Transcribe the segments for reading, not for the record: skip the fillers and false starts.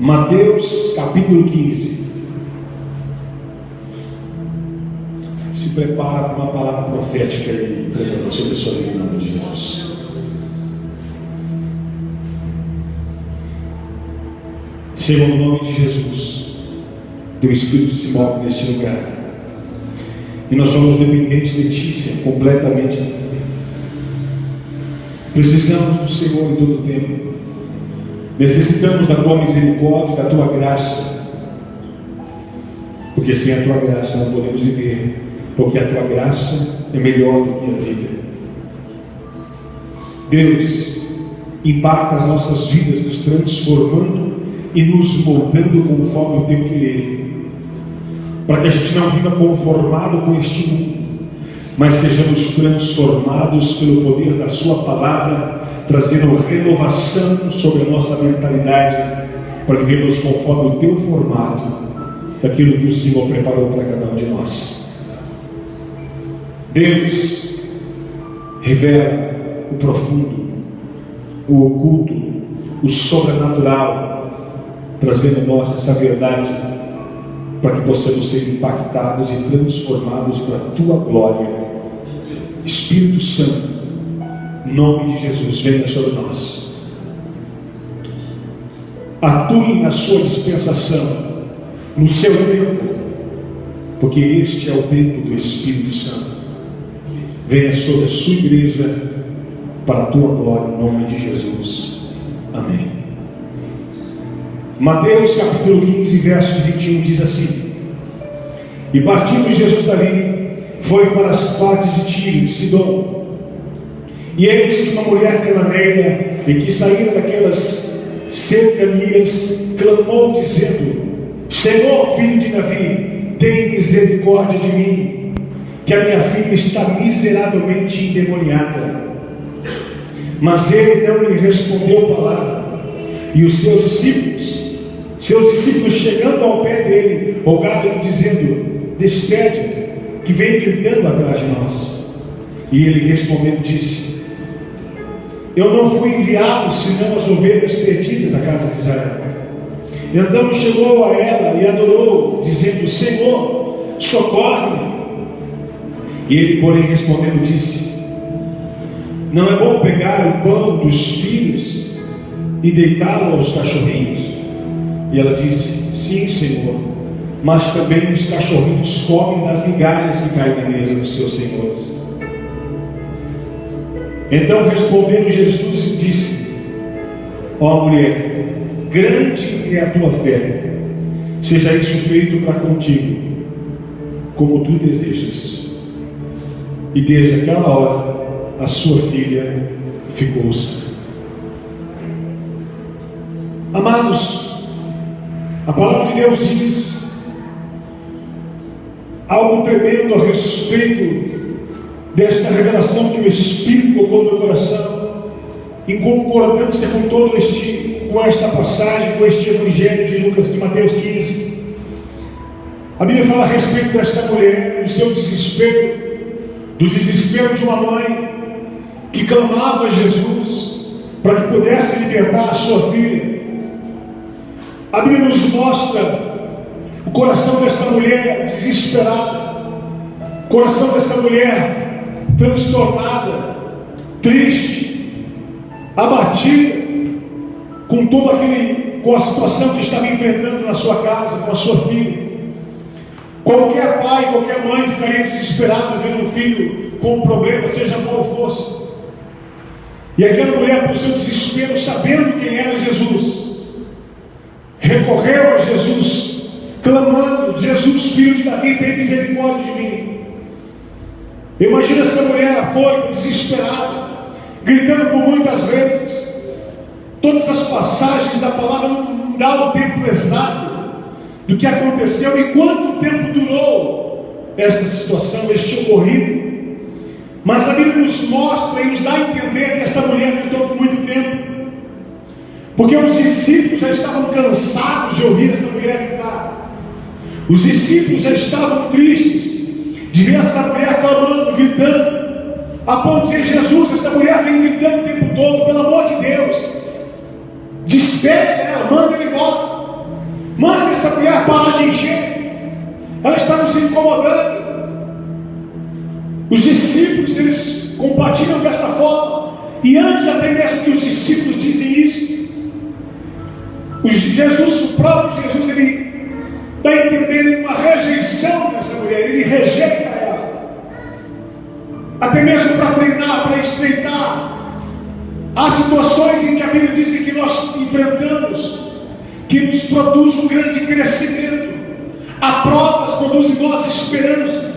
Mateus capítulo 15. Se prepara para uma palavra profética aí, pregando sobre a sua vida em nome de Jesus. Senhor, no nome de Jesus, Teu Espírito se move neste lugar. E nós somos dependentes de Ti, Senhor, completamente. Precisamos do Senhor em todo o tempo. Necessitamos da Tua misericórdia, da Tua graça. Porque sem a Tua graça não podemos viver. Porque a Tua graça é melhor do que a vida. Deus, impacta as nossas vidas, nos transformando e nos moldando conforme o Teu querer. Para que a gente não viva conformado com este mundo, mas sejamos transformados pelo poder da Sua palavra, trazendo renovação sobre a nossa mentalidade, para vivermos conforme o Teu formato, daquilo que o Senhor preparou para cada um de nós. Deus, revela o profundo, o oculto, o sobrenatural, trazendo a nós essa verdade, para que possamos ser impactados e transformados para a Tua glória. Espírito Santo, em nome de Jesus, venha sobre nós. Atue na sua dispensação, no seu tempo, porque este é o tempo do Espírito Santo. Venha sobre a sua igreja, para a Tua glória, em nome de Jesus. Amém. Mateus capítulo 15, verso 21 diz assim: E partindo Jesus dali, foi para as partes de Tiro e de Sidom. E eis que uma mulher cananeia, e que saíra daquelas cercanias, clamou dizendo: Senhor, filho de Davi, tem misericórdia de mim, que a minha filha está miseravelmente endemoniada. Mas ele não lhe respondeu palavra. E os seus discípulos chegando ao pé dele, rogaram-lhe dizendo: Despede, que vem gritando atrás de nós. E ele respondendo disse: Eu não fui enviado senão as ovelhas perdidas da casa de Israel. Então chegou a ela e adorou, dizendo: Senhor, socorre-me. E ele, porém, respondendo disse: Não é bom pegar o pão dos filhos e deitá-lo aos cachorrinhos? E ela disse: Sim, Senhor, mas também os cachorrinhos comem das migalhas que caem na mesa dos seus senhores. Então respondendo Jesus disse: Ó mulher, grande é a tua fé, seja isso feito para contigo, como tu desejas. E desde aquela hora a sua filha ficou sã. Amados, a palavra de Deus diz algo tremendo a respeito desta revelação que o Espírito colocou no meu coração, em concordância com esta passagem, com este Evangelho de Lucas, de Mateus 15. A Bíblia fala a respeito desta mulher, do seu desespero, do desespero de uma mãe que clamava a Jesus para que pudesse libertar a sua filha. A Bíblia nos mostra o coração desta mulher desesperada, o coração dessa mulher transtornada, triste, abatida com a situação que estava enfrentando na sua casa, com a sua filha. Qualquer pai, qualquer mãe ficaria desesperado vendo um filho com um problema, seja qual fosse. E aquela mulher, por seu desespero, sabendo quem era Jesus, recorreu a Jesus, clamando: Jesus, filho de Davi, tem misericórdia de mim. Imagina essa mulher afoita, desesperada, gritando por muitas vezes. Todas as passagens da palavra não dão o tempo exato do que aconteceu e quanto tempo durou esta situação, este ocorrido. Mas a Bíblia nos mostra e nos dá a entender que esta mulher gritou por muito tempo, porque os discípulos já estavam cansados de ouvir essa mulher gritar. Os discípulos já estavam tristes de ver essa mulher clamando, gritando, a ponto de dizer: Jesus, essa mulher vem gritando o tempo todo, pelo amor de Deus, despede ela, manda ela embora. Manda essa mulher parar de encher. Ela está nos incomodando. Os discípulos, eles compartilham dessa forma. E antes até mesmo que os discípulos dizem isso, o próprio Jesus, ele dá a entender uma rejeição dessa mulher. Ele rejeita ela. Até mesmo para treinar, para estreitar. Há situações em que a Bíblia diz que nós enfrentamos, que nos produz um grande crescimento. Há provas produzem em nós esperança.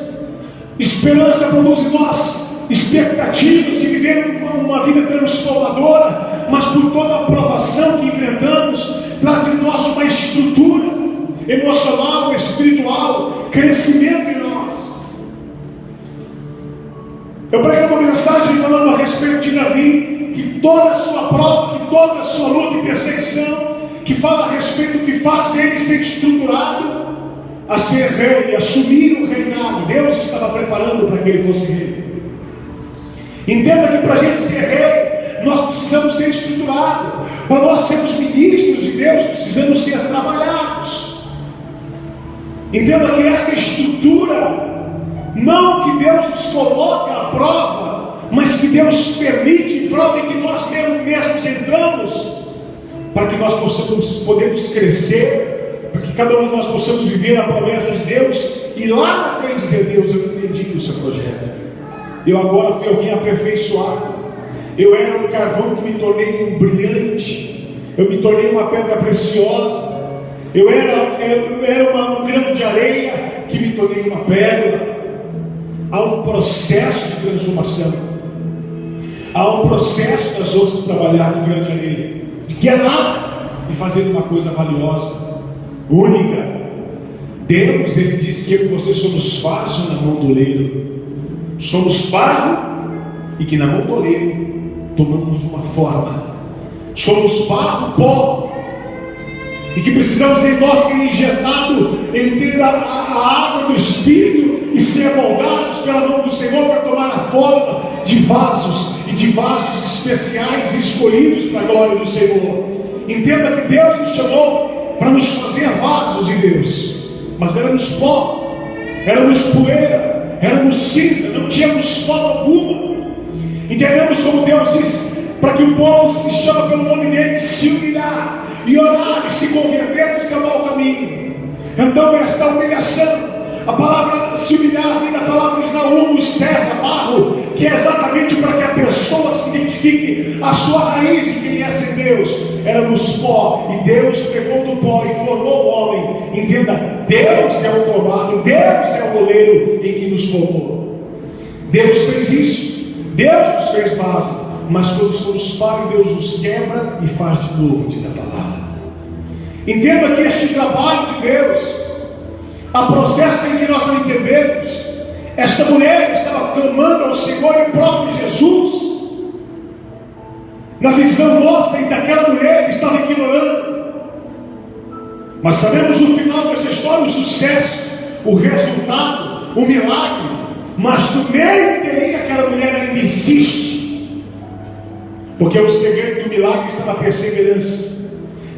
Esperança produz em nós expectativas de viver uma vida transformadora, mas por toda a provação que enfrentamos, traz em nós uma estrutura emocional, espiritual, crescimento em nós. Eu preguei uma mensagem falando a respeito de Davi, que toda a sua prova, que toda a sua luta e perseguição, que fala a respeito do que faz ele ser estruturado a ser rei, assumir o reinado. Deus estava preparando para que ele fosse rei. Entenda que para a gente ser rei, nós precisamos ser estruturados. Para nós sermos ministros de Deus, precisamos ser trabalhados. Entenda que essa estrutura, não que Deus nos coloque à prova, mas que Deus permite, prova em que nós mesmos entramos, para que nós podemos crescer, para que cada um de nós possamos viver a promessa de Deus, e lá na frente dizer: Deus, eu entendi o seu projeto, eu agora fui alguém aperfeiçoado, eu era um carvão que me tornei um brilhante, eu me tornei uma pedra preciosa, eu era um grão de areia que me tornei uma pérola. Há um processo de transformação, há um processo das outras trabalhar com grão de areia, de que é nada, e fazer uma coisa valiosa, única. Deus, ele disse que eu e você somos vasos na mão do oleiro, somos barro, e que na mão do oleiro tomamos uma forma. Somos barro, pó, e que precisamos em nós ser injetados em ter a água do Espírito e ser moldados pela mão do Senhor para tomar a forma de vasos, e de vasos especiais escolhidos para a glória do Senhor. Entenda que Deus nos chamou para nos fazer vasos de Deus, mas éramos pó, éramos poeira, éramos cinza, não tínhamos forma alguma. Entendemos como Deus diz para que o povo se chama pelo nome dele, se humilhar e orar e se converter, buscar o caminho. Então esta humilhação, a palavra se humilhar vem da palavra de Naúmos, terra, barro, que é exatamente para que a pessoa se identifique a sua raiz de quem é ser Deus. Éramos pó, e Deus pegou do pó e formou o homem. Entenda, Deus é o formado, Deus é o oleiro em que nos formou. Deus fez isso, Deus nos fez vaso, mas quando somos falhos, Deus nos quebra e faz de novo, diz a palavra. Entenda que este trabalho de Deus, há processos em que nós não entendemos. Esta mulher estava clamando ao Senhor e o próprio Jesus, na visão nossa, em que aquela mulher estava ignorando. Mas sabemos no final dessa história o sucesso, o resultado, o milagre. Mas no meio inteirinho aquela mulher ainda insiste, porque o segredo do milagre está na perseverança,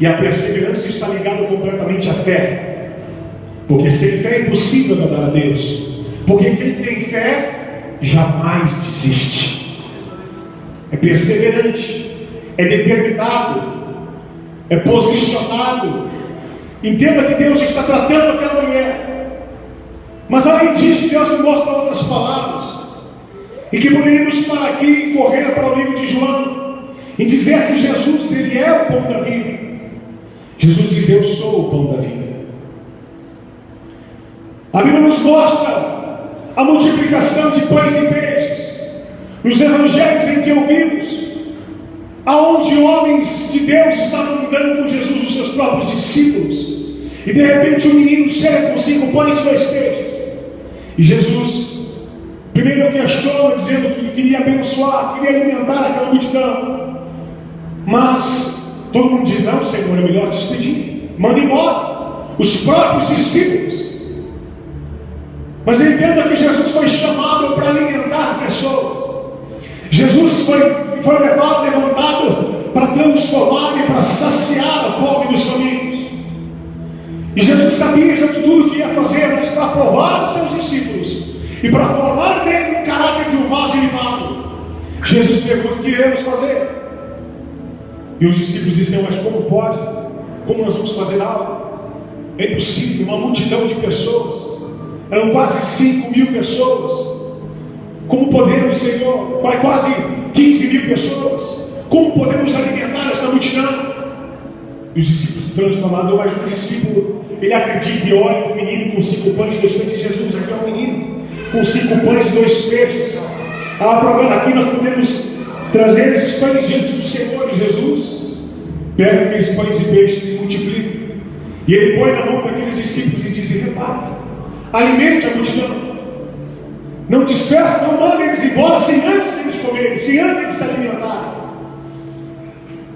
e a perseverança está ligada completamente à fé, porque sem fé é impossível agradar a Deus, porque quem tem fé jamais desiste, é perseverante, é determinado, é posicionado. Entenda que Deus está tratando aquela mulher, mas além disso, Deus me mostra outras palavras, e que poderíamos parar aqui e correr para o livro de João, e dizer que Jesus, ele é o pão da vida. Jesus diz: eu sou o pão da vida. A Bíblia nos mostra a multiplicação de pães e peixes, nos evangelhos em que ouvimos, aonde homens de Deus estavam andando com Jesus, os seus próprios discípulos, e de repente um menino chega com 5 pães e 2 peixes, e Jesus primeiro questiona, dizendo que queria abençoar, queria alimentar aquela multidão, mas todo mundo diz: não, Senhor, é melhor despedir, manda embora os próprios discípulos. Mas entenda que Jesus foi chamado para alimentar pessoas. Jesus foi levantado para transformar e para saciar a fome dos famintos. E Jesus sabia já de tudo que ia fazer, mas para provar os seus discípulos e para formar nele o caráter de um vaso ilimado, Jesus pergunta: o que iremos fazer? E os discípulos disseram: mas como pode? Como nós vamos fazer algo? É impossível, uma multidão de pessoas, eram quase 5.000 pessoas. Como podemos, Senhor? Vai quase 15.000 pessoas. Como podemos alimentar essa multidão? E os discípulos transformaram, mas um discípulo, ele acredita e olha para o menino com 5 pães e 2 peixes. Jesus, aqui é um menino com 5 pães e 2 peixes. Aqui nós podemos trazer esses pães diante do Senhor. E Jesus pega aqueles pães e peixes e multiplica. E ele põe na mão daqueles discípulos e diz: repare, alimente a multidão. Não disperse, não manda eles embora sem antes eles comerem, sem antes eles se alimentarem.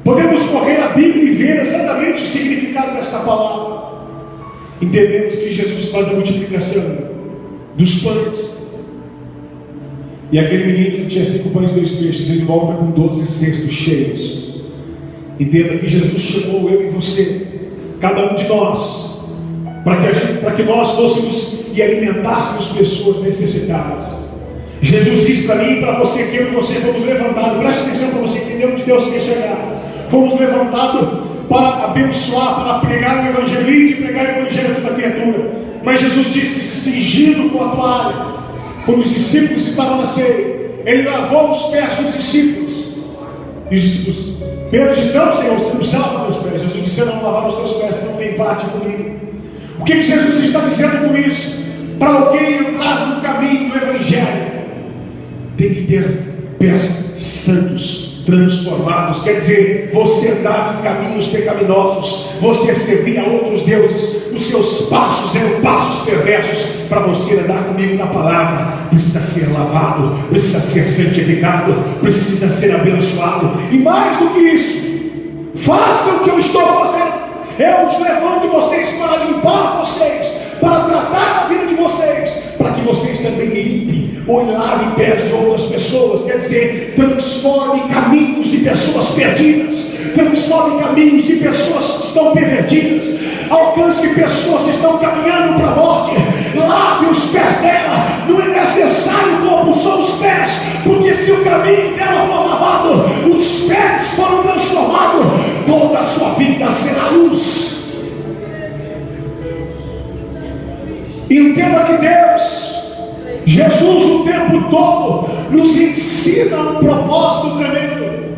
Podemos correr a Bíblia e ver exatamente o significado desta palavra. Entendemos que Jesus faz a multiplicação dos pães. E aquele menino que tinha 5 pães e 2 peixes, ele volta com 12 cestos cheios. Entenda que Jesus chamou eu e você, cada um de nós, para que nós fôssemos e alimentássemos pessoas necessitadas. Jesus disse para mim e para você que eu e você fomos levantados. Preste atenção para você entender onde Deus quer chegar. Fomos levantados para abençoar, para pregar o Evangelho e pregar o Evangelho a toda criatura. Mas Jesus disse que, cingido com a toalha, quando os discípulos estavam na ceia, ele lavou os pés dos discípulos. E os discípulos: Pedro disse: não, Senhor, você não salva meus pés. Jesus disse: eu não lavar os teus pés, não tem parte comigo. O que Jesus está dizendo com isso? Para alguém entrar no caminho do Evangelho, tem que ter pés santos, transformados. Quer dizer, você andava em caminhos pecaminosos, você servia a outros deuses, os seus passos eram passos perversos. Para você andar comigo na palavra, precisa ser lavado, precisa ser santificado, precisa ser abençoado. E mais do que isso, faça o que eu estou fazendo. Eu os levanto vocês para limpar vocês, para tratar a vida de vocês, para que vocês também limpem ou lavem pés de outras pessoas. Quer dizer, transforme caminhos de pessoas perdidas, transforme caminhos de pessoas que estão pervertidas, alcance pessoas que estão caminhando para a morte, lave os pés dela. Não é necessário compulsão os pés, porque se o caminho dela for lavado, os pés foram transformados, toda a sua vida será luz. Entenda que Deus, Jesus o tempo todo nos ensina um propósito tremendo.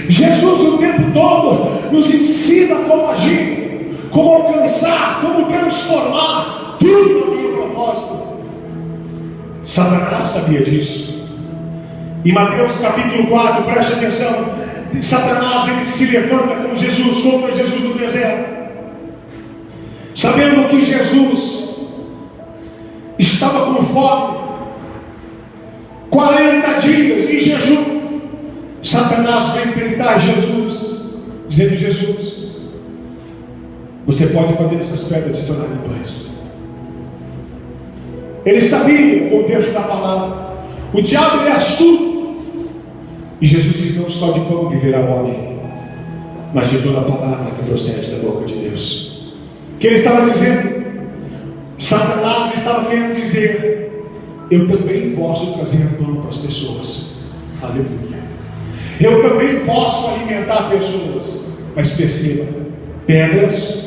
Jesus o tempo todo nos ensina como agir, como alcançar, como transformar. Tudo tem um propósito. Satanás sabia disso. Em Mateus capítulo 4, preste atenção, Satanás ele se levanta com Jesus, contra Jesus no deserto, sabendo que Jesus estava com fome, 40 dias em jejum. Satanás vem tentar Jesus, dizendo: Jesus, você pode fazer essas pedras se tornarem pães. Ele sabia o contexto da palavra. O diabo ele é astuto. E Jesus diz: não só de pão viverá o homem, mas de toda a palavra que procede da boca de Deus. O que ele estava dizendo? Satanás estava querendo dizer: eu também posso trazer pão para as pessoas. Aleluia. Eu também posso alimentar pessoas. Mas perceba, pedras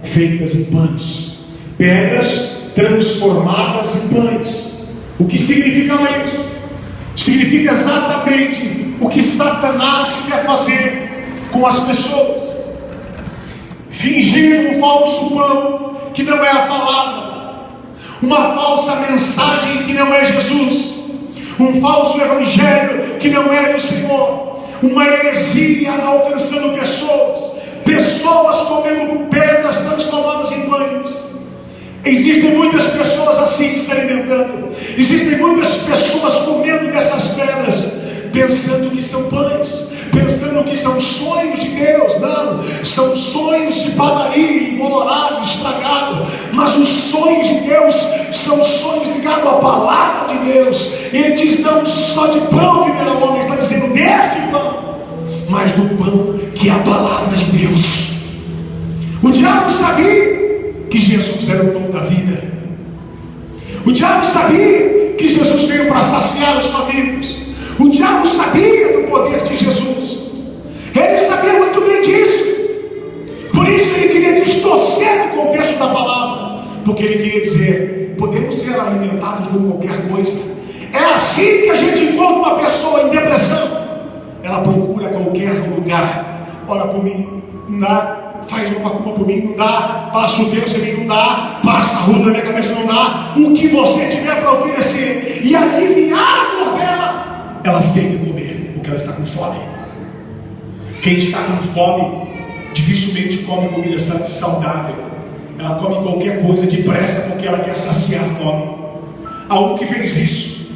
feitas em pães, pedras transformadas em pães. O que significava isso? Significa exatamente o que Satanás quer fazer com as pessoas: fingir um falso pão que não é a palavra, uma falsa mensagem que não é Jesus, um falso evangelho que não é do Senhor, uma heresia alcançando pessoas comendo pedras transformadas em pães. Existem muitas pessoas assim se alimentando, existem muitas pessoas comendo dessas pedras, pensando que são pães, pensando que são sonhos de Deus. Não, são sonhos de padaria, embolorado, estragado. Mas os sonhos de Deus são sonhos ligados à palavra de Deus. Ele diz: não só de pão viverá o homem, ele está dizendo deste pão, mas do pão que é a palavra de Deus. O diabo sabia que Jesus era o pão da vida. O diabo sabia que Jesus veio para saciar os famintos. O diabo sabia do poder de Jesus. Ele sabia muito bem disso. Por isso ele queria distorcer o contexto da palavra, porque ele queria dizer: podemos ser alimentados com qualquer coisa. É assim que a gente encontra uma pessoa em depressão. Ela procura qualquer lugar. Ora por mim, não dá. Faz uma macumba por mim, não dá. Passa o Deus em mim, não dá. Passa a ruda na minha cabeça, não dá. O que você tiver para oferecer e aliviar a dor dela, ela aceita comer, porque ela está com fome. Quem está com fome dificilmente come comida saudável. Ela come qualquer coisa depressa porque ela quer saciar a fome. Há um que fez isso,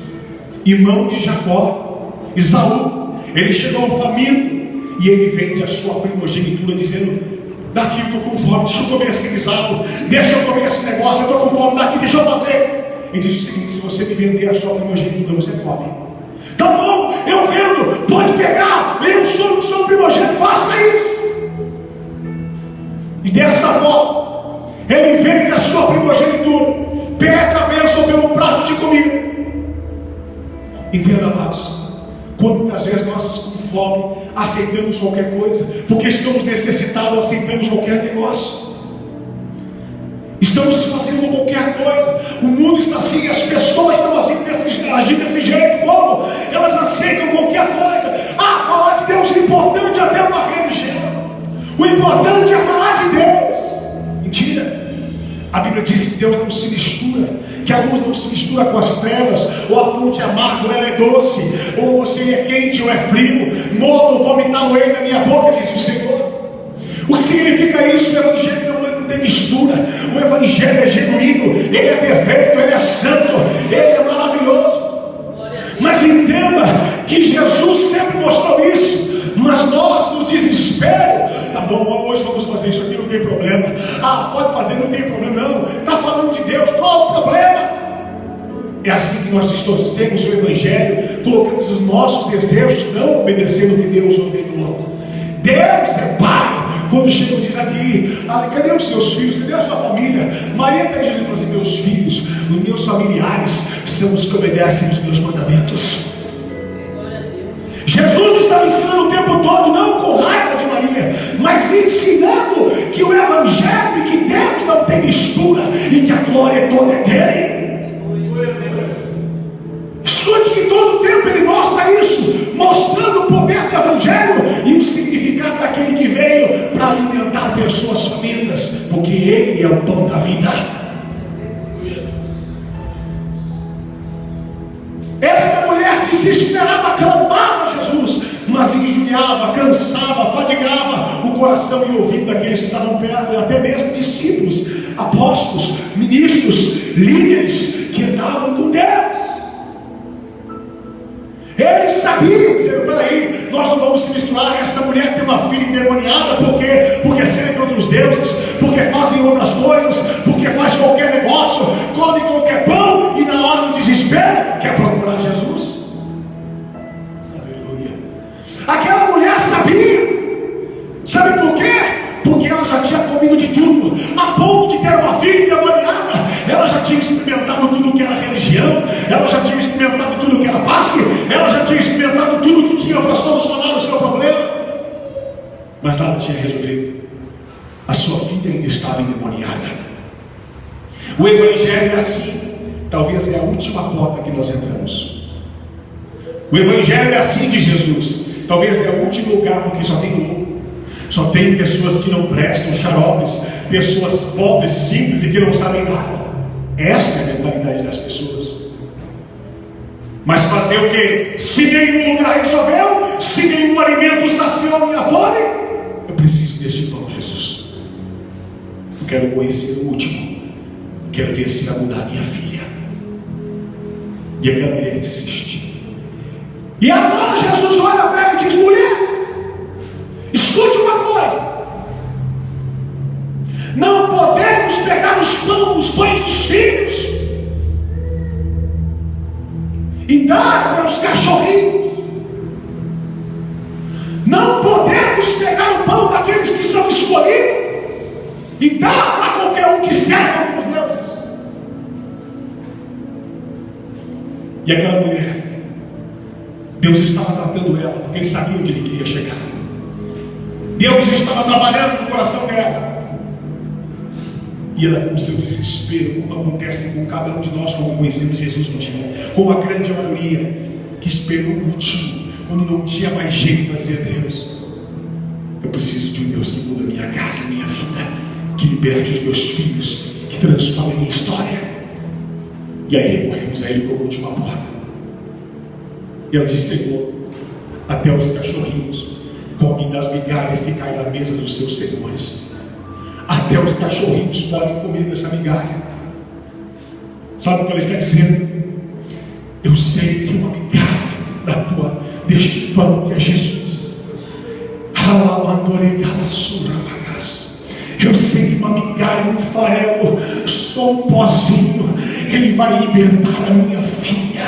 irmão de Jacó, Esaú. Ele chegou faminto e ele vende a sua primogenitura, dizendo: daqui eu estou com fome, deixa eu comer esse guisado, deixa eu comer esse negócio, eu estou com fome, daqui deixa eu fazer. Ele diz o seguinte: se você me vender a sua primogenitura, você come. Tá bom, eu vendo, pode pegar, eu sou o primogênito, faça isso. E dessa forma, ele vende a sua primogenitura, pede a bênção pelo prato de comida. Entenda, amados, quantas vezes nós com fome aceitamos qualquer coisa, porque estamos necessitados, aceitamos qualquer negócio, estamos fazendo qualquer coisa. O mundo está assim, as pessoas estão agindo desse jeito. Como? Elas aceitam qualquer coisa. Ah, falar de Deus é importante até uma religião. O importante é falar de Deus. Mentira. A Bíblia diz que Deus não se mistura, que a luz não se mistura com as trevas, ou a fonte amarga ou ela é doce, ou você é quente ou é frio, morno vomitar no meio da minha boca, diz o Senhor. O que significa isso? O Evangelho não tem mistura. O Evangelho é genuíno, ele é perfeito, ele é santo, ele é maravilhoso. Mas entenda que Jesus sempre mostrou isso. Mas nós, no desespero, tá bom, hoje vamos fazer isso aqui, não tem problema. Ah, pode fazer, não tem problema. Não, está falando de Deus, qual o problema? É assim que nós distorcemos o Evangelho, colocamos os nossos desejos, não obedecendo o que Deus ordenou. Deus é Pai. Quando chega, diz aqui: cadê os seus filhos? Cadê a sua família? Maria está dizendo: falou assim, meus filhos, os meus familiares são os que obedecem os meus mandamentos. Jesus estava ensinando o tempo todo, não com raiva de Maria, mas ensinando que o Evangelho e que Deus não tem mistura e que a glória toda é dele. Escute que todo o tempo ele mostra isso, mostrando o poder do Evangelho e o significado daquele que veio para alimentar pessoas famintas, porque ele é o pão da vida. Esta mulher desesperada clamava a Jesus, mas injuriava, cansava, fadigava o coração e o ouvido daqueles que estavam perto, até mesmo discípulos, apóstolos, ministros, líderes que andavam com Deus. Eles sabiam, dizendo: peraí, nós não vamos se misturar. Esta mulher tem uma filha endemoniada, porque serve outros deuses, porque fazem outras coisas, porque faz qualquer negócio, come qualquer pão, e na hora do desespero quer procurar Jesus. Aleluia. Aquela mulher sabia. Sabe por quê? Porque ela já tinha comido de tudo, a ponto de ter uma filha endemoniada. Ela já tinha experimentado tudo que era religião, ela já tinha experimentado tudo que era passe, ela já tinha experimentado tudo que tinha para solucionar o seu problema, mas nada tinha resolvido. A sua filha ainda estava endemoniada. O Evangelho é assim. Talvez é a última porta que nós entramos. O Evangelho é assim de Jesus. Talvez é o último lugar, porque só tem louco, só tem pessoas que não prestam, xaropes, pessoas pobres, simples e que não sabem nada. Esta é a mentalidade das pessoas. Mas fazer o que? Se nenhum lugar resolveu, se nenhum alimento saciou a minha fome, eu preciso deste pão, Jesus. Eu quero conhecer o último. Eu quero ver se vai mudar a minha filha. E aquela mulher insiste. E agora Jesus olha para ela e diz: mulher, escute uma coisa. Não podemos pegar os pães dos filhos e dar para os cachorrinhos. Não podemos pegar o pão daqueles que são escolhidos e dar para qualquer um que serve E aquela mulher, Deus estava tratando ela, porque Ele sabia onde Ele queria chegar. Deus estava trabalhando no coração dela. E ela, com seu desespero, como acontece com cada um de nós quando conhecemos Jesus no dia, como a grande maioria que esperou o motivo, quando não tinha mais jeito para dizer: Deus, eu preciso de um Deus que muda a minha casa, a minha vida, que liberte os meus filhos, que transforme a minha história. E aí recorremos a Ele como última porta. E ela disse: Senhor, até os cachorrinhos comem das migalhas que caem da mesa dos seus senhores. Até os cachorrinhos podem comer dessa migalha. Sabe o que ela está dizendo? Eu sei que uma migalha deste pão que é Jesus, eu sei que uma migalha, um farelo, só um pozinho, Ele vai libertar a minha filha,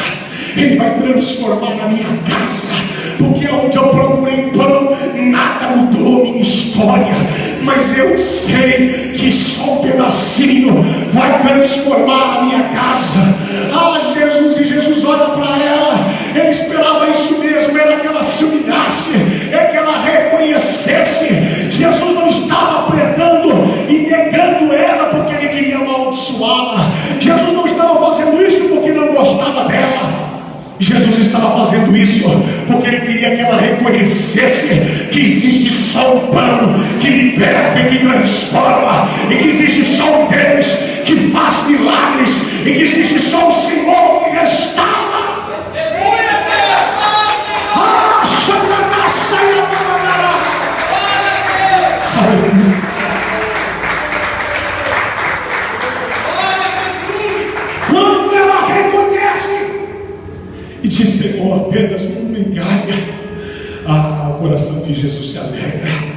Ele vai transformar a minha casa, porque onde eu procurei pão, nada mudou minha história, mas eu sei que só um pedacinho vai transformar a minha casa. Jesus, e Jesus olha para ela, Ele esperava isso mesmo, era que ela se humilhasse, é que ela reconhecesse. Jesus não estava apertando e negando ela porque Ele queria amaldiçoá-la. Jesus não estava fazendo isso porque não gostava dela. Jesus estava fazendo isso porque Ele queria que ela reconhecesse que existe só um pão que liberta e que transforma, e que existe só um Deus que faz milagres, e que existe só um Senhor que restaura. Quando ela reconhece e diz: Senhor, apenas uma migalha, o coração de Jesus se alegra.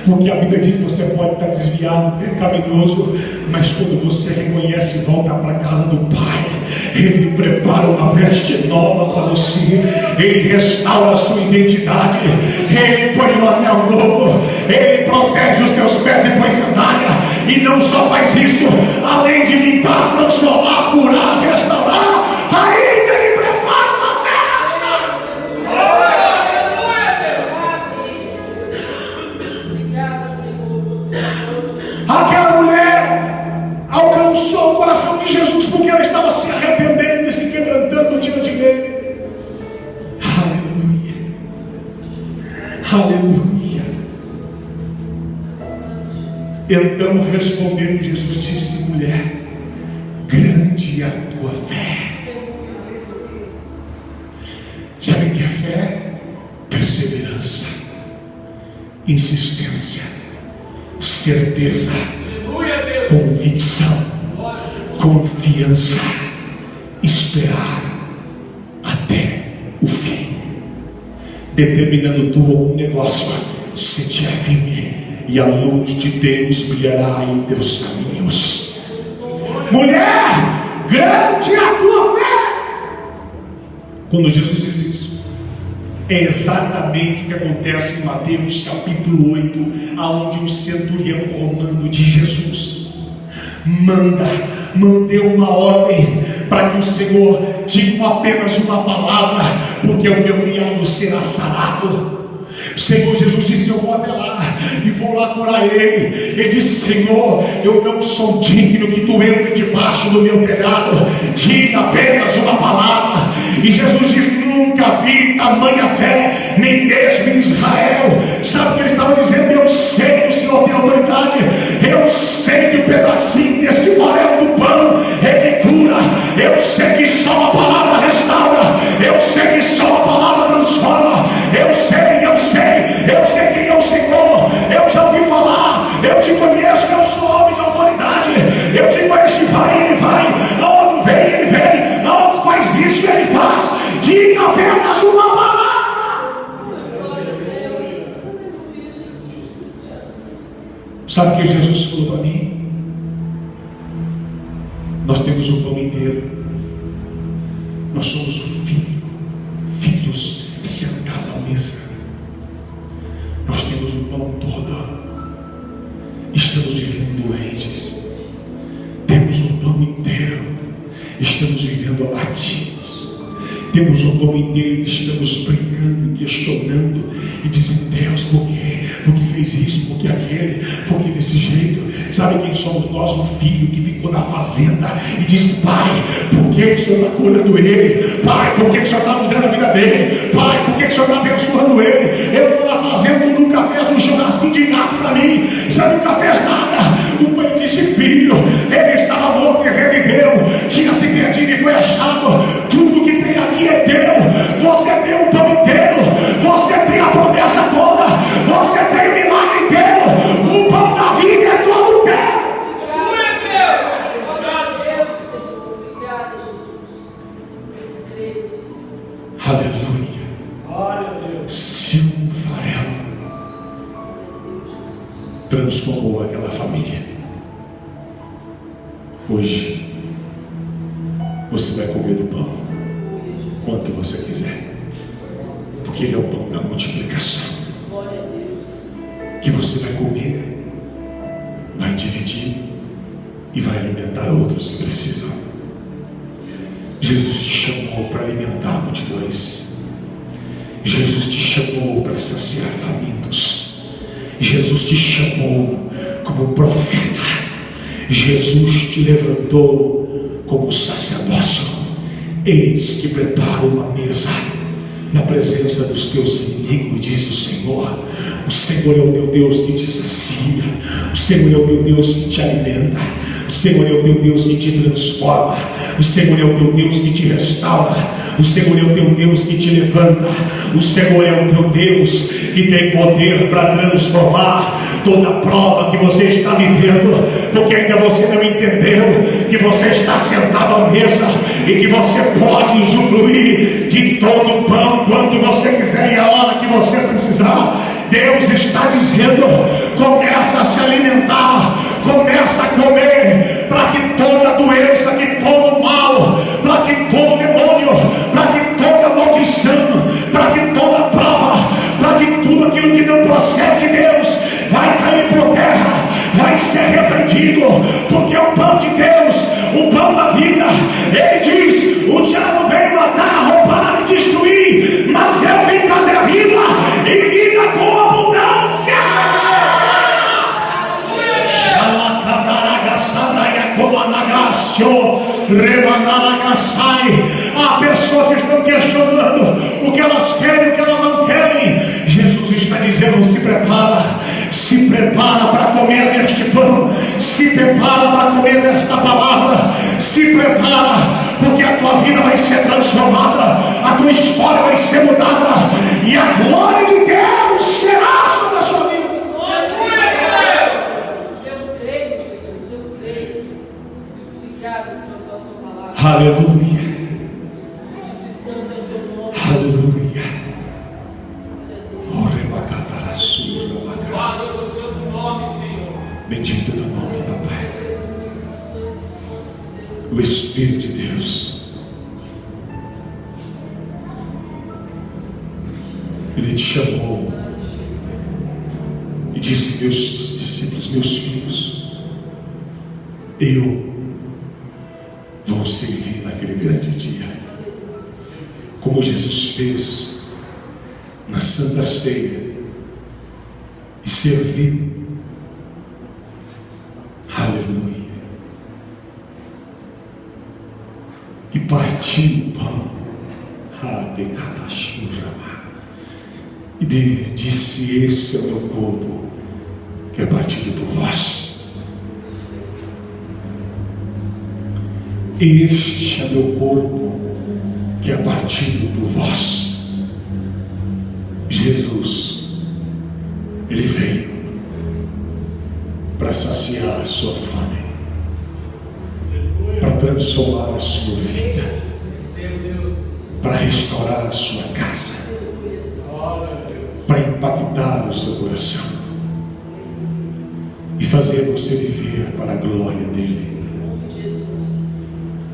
Porque a Bíblia diz que você pode estar desviado, pecaminoso, mas quando você reconhece e volta para a casa do Pai, Ele prepara uma veste nova para você, Ele restaura a sua identidade, Ele põe um anel novo, Ele protege os teus pés e põe sandália. E não só faz isso, além de limpar, transformar, curar, restaurar, ainda Ele prepara uma festa. Aquela mulher alcançou o coração de Jesus porque ela estava se arrependendo e se quebrantando diante dele. Aleluia, aleluia. Então respondendo, Jesus disse: mulher, grande é a tua fé. Sabe o que é fé? Perseverança, insistência, certeza, convicção, confiança, esperar até o fim, determinando tu algum negócio, se te é firme, e a luz de Deus brilhará em teus caminhos. Mulher, grande é a tua fé. Quando Jesus diz isso, é exatamente o que acontece em Mateus capítulo 8, aonde um centurião romano de Jesus mandou uma ordem para que o Senhor diga apenas uma palavra, porque o meu criado será sarado. O Senhor Jesus disse: eu vou até lá e vou lá curar ele. Ele disse: Senhor, eu não sou digno que tu entre debaixo do meu telhado, diga apenas uma palavra. E Jesus diz: nunca vi tamanha fé, nem mesmo em Israel. Sabe o que ele estava dizendo? Eu sei que o Senhor tem autoridade, eu sei que o pedacinho deste farelo do pão Ele cura, eu sei que só uma palavra restaura, eu sei que só uma palavra transforma, eu sei quem é o Senhor, eu já ouvi falar, eu te conheço, eu sou homem de autoridade, eu te conheço, vai, ele vai, aonde vem, ele vem, aonde faz isso, ele faz, diga apenas uma palavra. Sabe o que Jesus falou para mim? Nós temos o pão inteiro, nós somos o filhos sentados à mesa. Nós temos o pão todo, estamos vivendo doentes, temos o pão inteiro, estamos vivendo abatidos, temos o dom inteiro e estamos brincando, questionando e dizendo: Deus, por quê? Por que fez isso? Por que aquele? Por que desse jeito? Sabe quem somos nós? O filho que ficou na fazenda e disse: Pai, por que o Senhor está curando ele? Pai, por que o Senhor está mudando a vida dele? Pai, por que o Senhor está abençoando ele? Eu estou na fazenda, tu nunca fez um churrasquinho de gato para mim, você nunca fez nada. O pai disse: Filho, ele estava morto e reviveu, tinha se perdido e foi achado. Tudo que tem aqui é teu. Você tem o pão inteiro, você tem a promessa toda, você tem o milagre inteiro. O pão da vida é todo teu. Aleluia. Se um farelo transformou aquela família, hoje você vai comer do pão quanto você quiser, porque ele é o pão da multiplicação, que você vai comer, vai dividir e vai alimentar outros que precisam. Jesus te chamou para alimentar multidões. Jesus te chamou para saciar famintos. Jesus te chamou como profeta. Jesus te levantou como sacerdócio. Eis que prepara uma mesa na presença dos teus inimigos, diz o Senhor. O Senhor é o teu Deus que te sacia. O Senhor é o teu Deus que te alimenta. O Senhor é o teu Deus que te transforma. O Senhor é o teu Deus que te restaura. O Senhor é o teu Deus que te levanta. O Senhor é o teu Deus que tem poder para transformar toda prova que você está vivendo, porque ainda você não entendeu que você está sentado à mesa e que você pode usufruir de todo o pão quando você quiser e a hora que você precisar. Deus está dizendo: começa a se alimentar, começa a comer, para que toda doença, que todo mal, para que todo demônio, para que toda maldição, para que toda prova, para que tudo aquilo que não procede de Deus vai cair por terra, vai ser repreendido, porque o pão de Deus, o pão da vida, ele diz: o diabo veio matar, roubar e destruir, mas eu vim trazer vida e vida com abundância. Há pessoas que estão questionando o que elas querem, o que elas não querem. Jesus está dizendo: se prepara para comer deste pão, se prepara para comer desta palavra, se prepara, porque a tua vida vai ser transformada, a tua história vai ser mudada, e a glória de Deus será sobre a sua vida. Eu creio, Jesus, eu creio. Obrigada, Senhor, pela tua palavra. Aleluia. Aleluia. Bendito teu nome, papai. O Espírito de Deus, ele te chamou e disse: meus discípulos, meus filhos, eu vou servir naquele grande dia, como Jesus fez na Santa Ceia, e serviu. Aleluia. E partiu o pão, e disse: esse é o meu corpo, que é partido por vós. Este é meu corpo, que é partido por vós. Jesus, ele veio para saciar a sua fome, para transformar a sua vida, para restaurar a sua casa, para impactar o seu coração e fazer você viver para a glória dele.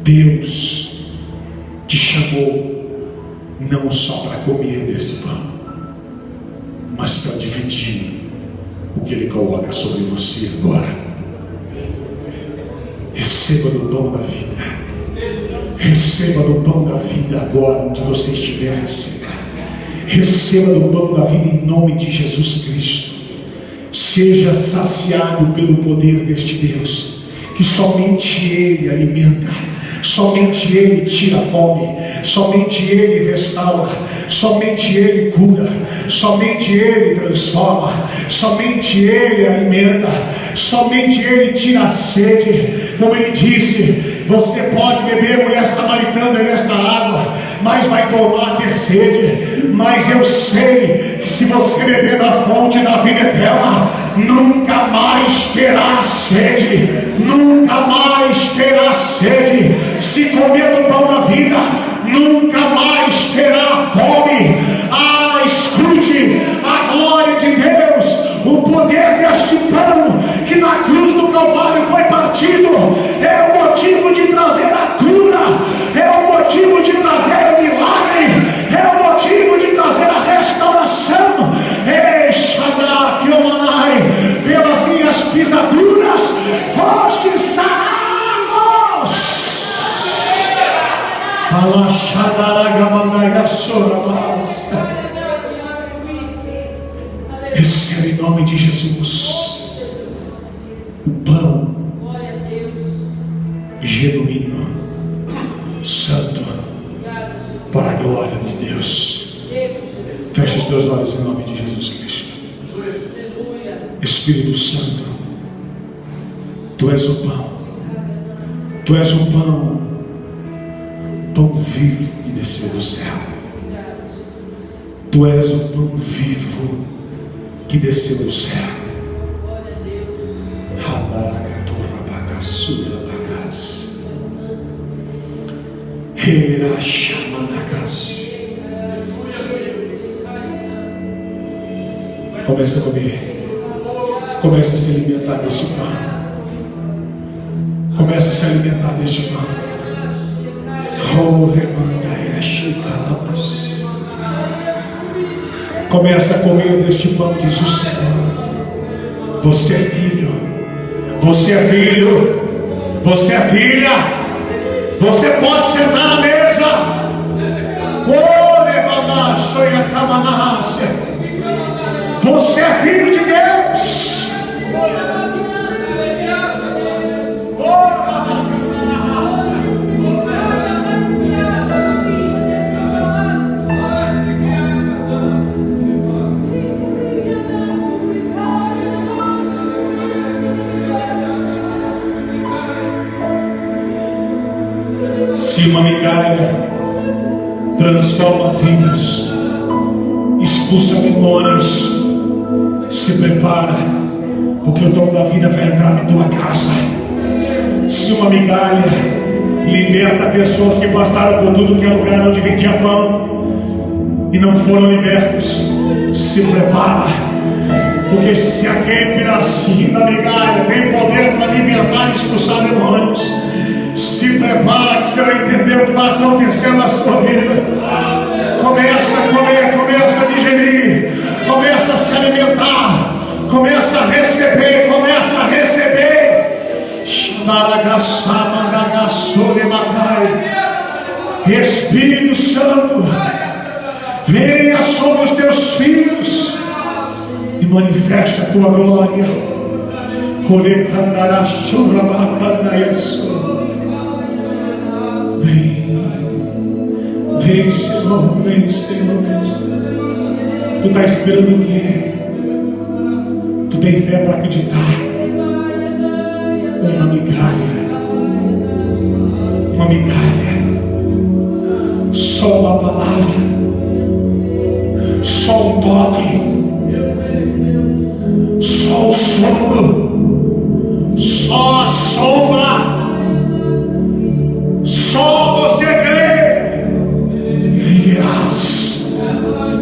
Deus te chamou não só para comer deste pão, mas para dividir o que ele coloca sobre você agora. Receba do pão da vida. Receba do pão da vida agora, onde você estiver, receba. Receba do pão da vida em nome de Jesus Cristo. Seja saciado pelo poder deste Deus, que somente Ele alimenta, somente Ele tira a fome, somente Ele restaura, somente Ele cura, somente Ele transforma, somente Ele alimenta, somente Ele tira a sede. Como Ele disse, você pode beber, mulher samaritana, nesta água, mas vai ter sede. Mas eu sei que se você beber da fonte da vida eterna, nunca mais terá sede, nunca mais terá sede. Se comer do pão da vida, nunca mais terá fome. Ah, escute a glória de Deus, o poder deste pão que na cruz do Calvário foi partido, é o motivo de trazer a cura, é o motivo de trazer o milagre, é o motivo de trazer a restauração. Ei, Shaddai, Kiomanai, pelas minhas pisaduras fostes sarados. Receba em nome de Jesus o pão genuíno, santo, para a glória de Deus. Feche os teus olhos em nome de Jesus Cristo. Espírito Santo, Tu és o pão, Tu és o pão, pão vivo que desceu do céu. Tu és o pão vivo que desceu do céu. Começa a comer, começa a se alimentar desse pão, começa a se alimentar desse pão. Começa a comer deste pão, diz o Senhor. Você é filho, você é filho, você é filha. Você pode sentar na mesa. Você é filho de Deus. Se uma migalha transforma vidas, expulsa demônios, se prepara, porque o dom da vida vai entrar na tua casa. Se uma migalha liberta pessoas que passaram por tudo que é lugar onde vendia pão e não foram libertos, se prepara, porque se aquele pedacinho da migalha tem poder para libertar e expulsar demônios, se prepara que você vai entender o que vai acontecer na sua vida. Começa a comer, começa a digerir, começa a se alimentar, começa a receber, começa a receber. Espírito Santo, venha sobre os teus filhos e manifeste a tua glória. Vem, Senhor, vem, Senhor, vem, Senhor. Tu está esperando o quê? Tu tem fé para acreditar? Uma migalha, uma migalha, só uma palavra, só um toque, só o sopro, só a sombra, só você crer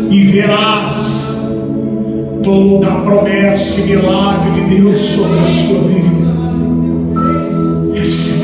e verás toda a promessa e milagre de Deus sobre a sua vida. Receba.